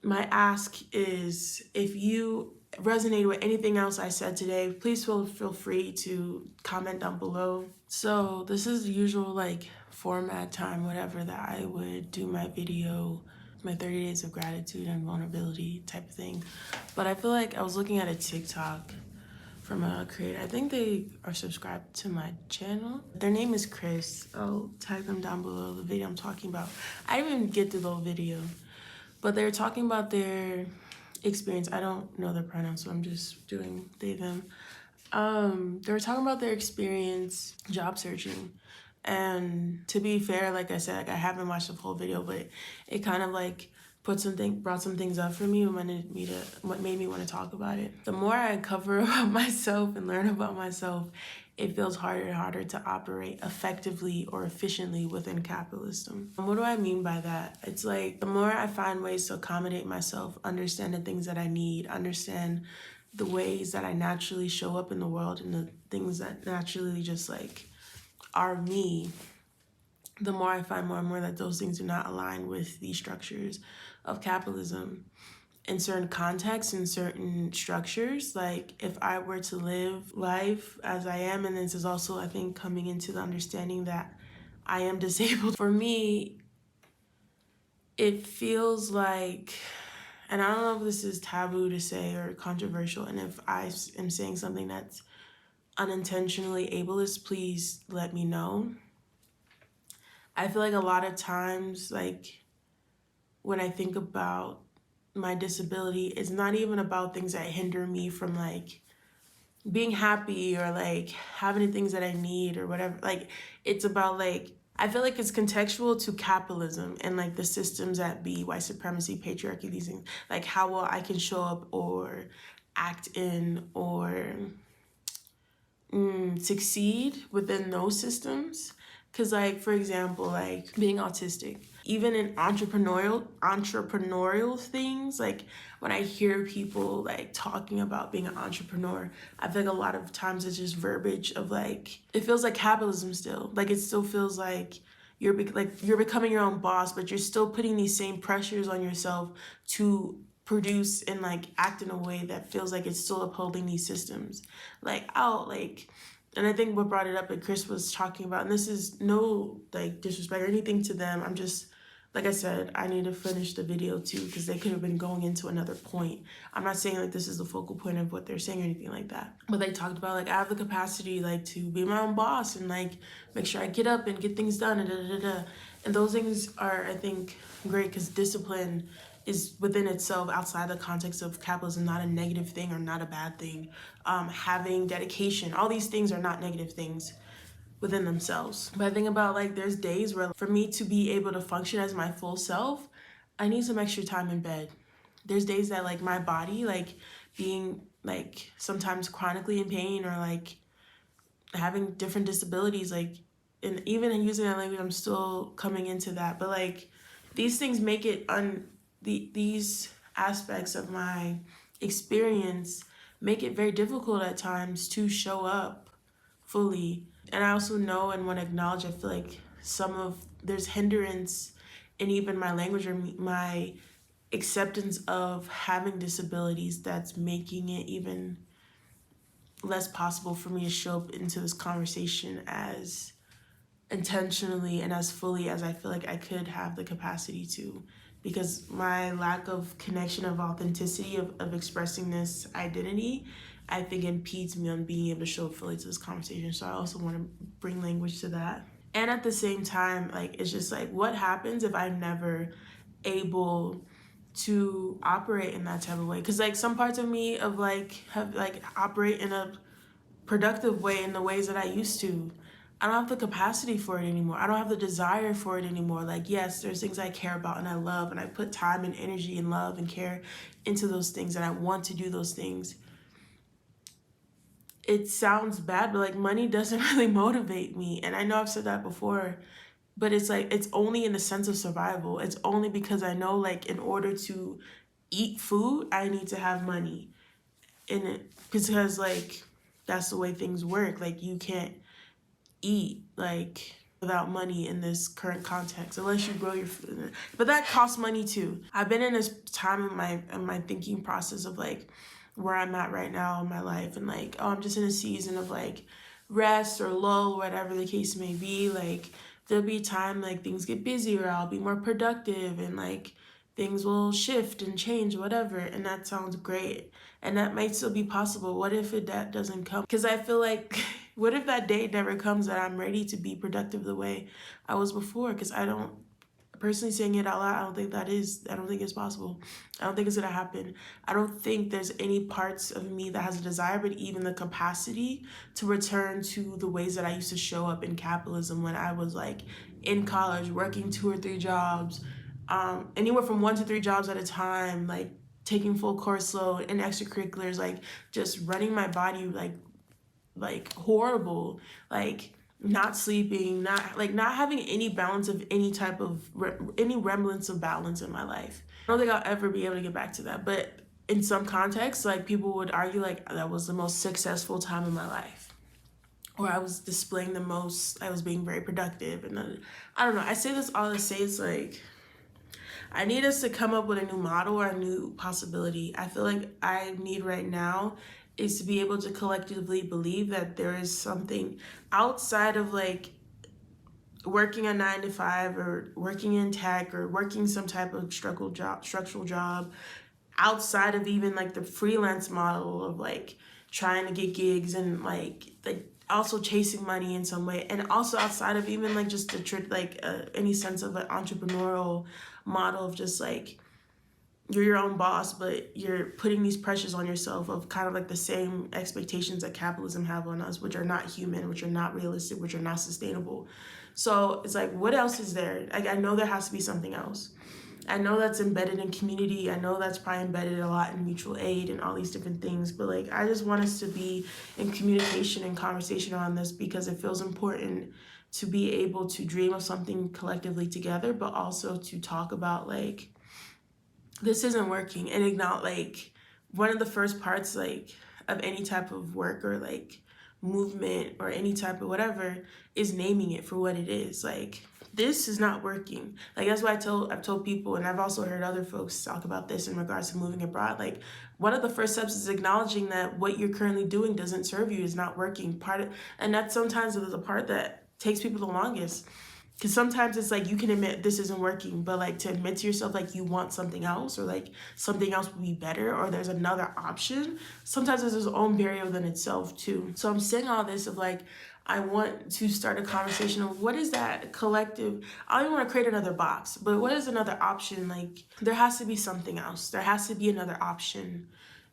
my ask is, if you resonated with anything else I said today, please feel free to comment down below. So this is the usual like format time, whatever, that I would do my video, my 30 days of gratitude and vulnerability type of thing. But I feel like I was looking at a TikTok from a creator. I think they are subscribed to my channel. Their name is Chris. I'll tag them down below, the video I'm talking about. I didn't even get through the whole video, but they're talking about their experience. I don't know their pronouns, so I'm just doing they, them. They were talking about their experience job searching. And to be fair, like I said, like I haven't watched the full video, but it kind of like brought some things up for me and what made me want to talk about it. The more I cover about myself and learn about myself, it feels harder and harder to operate effectively or efficiently within capitalism. And what do I mean by that? It's like the more I find ways to accommodate myself, understand the things that I need, understand the ways that I naturally show up in the world and the things that naturally just like are me, the more I find more and more that those things do not align with the structures of capitalism. In certain contexts, in certain structures, like if I were to live life as I am, and this is also, I think, coming into the understanding that I am disabled. For me, it feels like, and I don't know if this is taboo to say or controversial, and if I am saying something that's unintentionally ableist, please let me know. I feel like a lot of times, like when I think about my disability, it's not even about things that hinder me from like being happy or like having the things that I need or whatever. Like it's about like, I feel like it's contextual to capitalism and like the systems that be white supremacy, patriarchy, these things, like how well I can show up or act in or succeed within those systems. Because like, for example, like being autistic, even in entrepreneurial things, like when I hear people like talking about being an entrepreneur, I feel like a lot of times it's just verbiage of like, it feels like capitalism still. Like it still feels like you're becoming your own boss, but you're still putting these same pressures on yourself to produce and like act in a way that feels like it's still upholding these systems. Like and I think what brought it up, that Chris was talking about, and this is no like disrespect or anything to them, I'm just, like I said, I need to finish the video too, because they could have been going into another point. I'm not saying like this is the focal point of what they're saying or anything like that, but they talked about like I have the capacity like to be my own boss and like make sure I get up and get things done and those things are, I think, great, because discipline is within itself, outside the context of capitalism, not a negative thing or not a bad thing. Having dedication, all these things are not negative things within themselves. But I think about like there's days where for me to be able to function as my full self, I need some extra time in bed. There's days that like my body, like being like sometimes chronically in pain or like having different disabilities, like, and even in using that language, I'm still coming into that. But like these things make it these aspects of my experience make it very difficult at times to show up fully. And I also know and want to acknowledge, I feel like there's hindrance in even my language or my acceptance of having disabilities that's making it even less possible for me to show up into this conversation as intentionally and as fully as I feel like I could have the capacity to, because my lack of connection of authenticity of expressing this identity, I think impedes me on being able to show up fully to this conversation. So I also want to bring language to that. And at the same time, like, it's just like, what happens if I'm never able to operate in that type of way? Because like some parts of me of like have like operate in a productive way in the ways that I used to. I don't have the capacity for it anymore. I don't have the desire for it anymore. Like, yes, there's things I care about and I love, and I put time and energy and love and care into those things, and I want to do those things. It sounds bad, but like money doesn't really motivate me. And I know I've said that before, but it's like, it's only in the sense of survival. It's only because I know like in order to eat food, I need to have money in it, because like that's the way things work. Like you can't eat like without money in this current context, unless you grow your food. But that costs money too. I've been in this time in my thinking process of like where I'm at right now in my life, and like, oh, I'm just in a season of like rest or lull, whatever the case may be. Like there'll be time like things get busier, I'll be more productive, and like things will shift and change, whatever, and that sounds great. And that might still be possible. What if that doesn't come? Because I feel like, what if that day never comes that I'm ready to be productive the way I was before? Because I don't, personally saying it out loud, I don't think it's possible. I don't think it's gonna happen. I don't think there's any parts of me that has a desire, but even the capacity to return to the ways that I used to show up in capitalism when I was like in college, working 2 or 3 jobs, anywhere from 1 to 3 jobs at a time, like taking full course load and extracurriculars, like just running my body like horrible, like not sleeping, not having any balance of any type of any remnants of balance in my life. I don't think I'll ever be able to get back to that, but in some contexts, like people would argue like that was the most successful time in my life, or I was displaying the most, I was being very productive. And then I don't know, I say this all to say it's like I need us to come up with a new model or a new possibility. I feel like I need right now is to be able to collectively believe that there is something outside of like working a 9 to 5 or working in tech or working some type of structural job, outside of even like the freelance model of like trying to get gigs and like also chasing money in some way, and also outside of even like just any sense of an entrepreneurial model of just like you're your own boss, but you're putting these pressures on yourself of kind of like the same expectations that capitalism have on us, which are not human, which are not realistic, which are not sustainable. So it's like, what else is there? Like, I know there has to be something else. I know that's embedded in community. I know that's probably embedded a lot in mutual aid and all these different things. But like, I just want us to be in communication and conversation on this, because it feels important to be able to dream of something collectively together, but also to talk about like, this isn't working, and acknowledge like one of the first parts like of any type of work or like movement or any type of whatever is naming it for what it is. Like, this is not working. Like, that's why I've told people, and I've also heard other folks talk about this in regards to moving abroad. Like, one of the first steps is acknowledging that what you're currently doing doesn't serve you, is not working. And that's sometimes the part that takes people the longest. Because sometimes it's like you can admit this isn't working, but like to admit to yourself like you want something else, or like something else would be better, or there's another option, sometimes there's its own barrier within itself too. So I'm saying all this of like, I want to start a conversation of what is that collective, I don't even want to create another box, but what is another option? Like, there has to be something else. There has to be another option,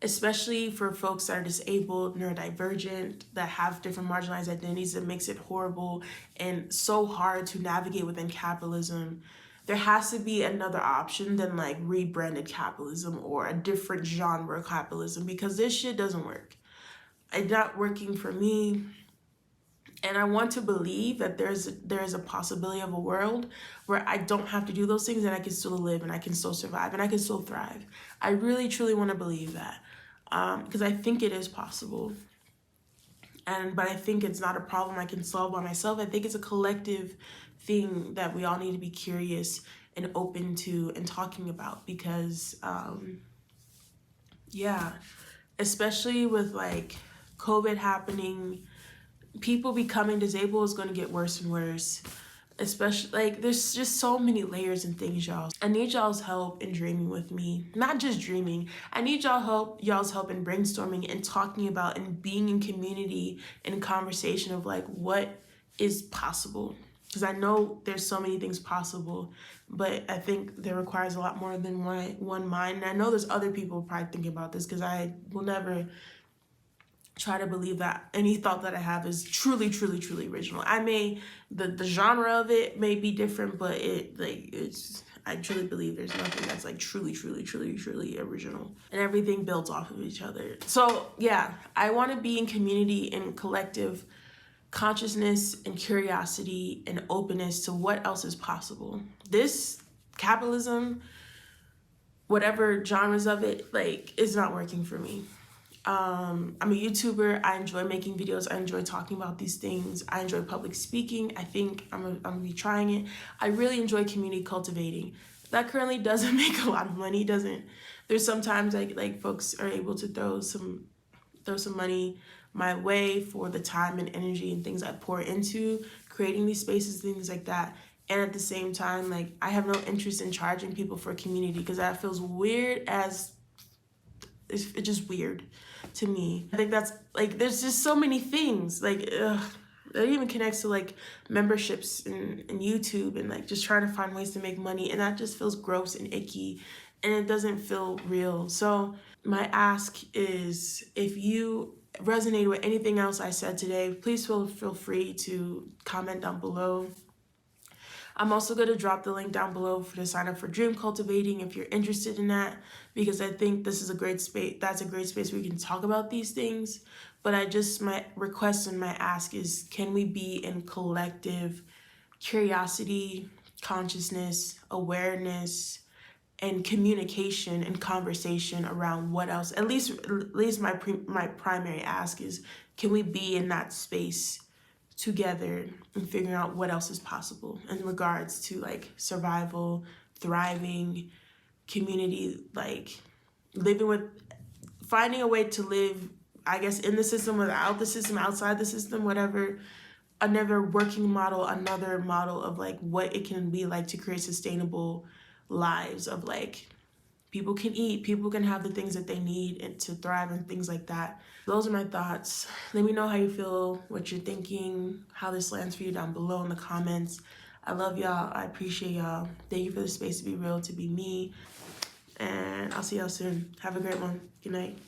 especially for folks that are disabled, neurodivergent, that have different marginalized identities. That makes it horrible and so hard to navigate within capitalism. There has to be another option than like rebranded capitalism or a different genre of capitalism, because this shit doesn't work. It's not working for me. And I want to believe that there's a possibility of a world where I don't have to do those things, and I can still live, and I can still survive, and I can still thrive. I really, truly want to believe that, because I think it is possible. But I think it's not a problem I can solve by myself. I think it's a collective thing that we all need to be curious and open to and talking about, because, especially with like COVID happening, people becoming disabled is going to get worse and worse. Especially like there's just so many layers and things, y'all. I need y'all's help in dreaming with me. Not just dreaming. I need y'all's help in brainstorming and talking about and being in community and conversation of like what is possible. Because I know there's so many things possible, but I think there requires a lot more than one mind. And I know there's other people probably thinking about this, because I will never try to believe that any thought that I have is truly, truly, truly original. The genre of it may be different, but I truly believe there's nothing that's like truly, truly, truly, truly original, and everything builds off of each other. So yeah, I want to be in community and collective consciousness and curiosity and openness to what else is possible. This capitalism, whatever genres of it, like, is not working for me. I'm a YouTuber. I enjoy making videos. I enjoy talking about these things. I enjoy public speaking. I think I'm gonna be trying it. I really enjoy community cultivating. That currently doesn't make a lot of money. Doesn't. There's sometimes like folks are able to throw some money my way for the time and energy and things I pour into creating these spaces, things like that. And at the same time, like I have no interest in charging people for community because that feels weird as it's just weird to me. I think that's like there's just so many things like that even connects to like memberships and YouTube and like just trying to find ways to make money, and that just feels gross and icky and it doesn't feel real. So my ask is if you resonate with anything else I said today, please feel free to comment down below. I'm also going to drop the link down below for to sign up for Dream Cultivating if you're interested in that, because I think this is a great space. That's a great space where we can talk about these things. But my request and my ask is, can we be in collective curiosity, consciousness, awareness, and communication and conversation around what else? At least my primary ask is, can we be in that space together and figuring out what else is possible in regards to like survival, thriving, community, like living with, finding a way to live, I guess, in the system, without the system, outside the system, whatever, another working model, another model of like what it can be like to create sustainable lives of like people can eat, people can have the things that they need and to thrive and things like that. Those are my thoughts. Let me know how you feel, what you're thinking, how this lands for you down below in the comments. I love y'all. I appreciate y'all. Thank you for the space to be real, to be me. And I'll see y'all soon. Have a great one. Good night.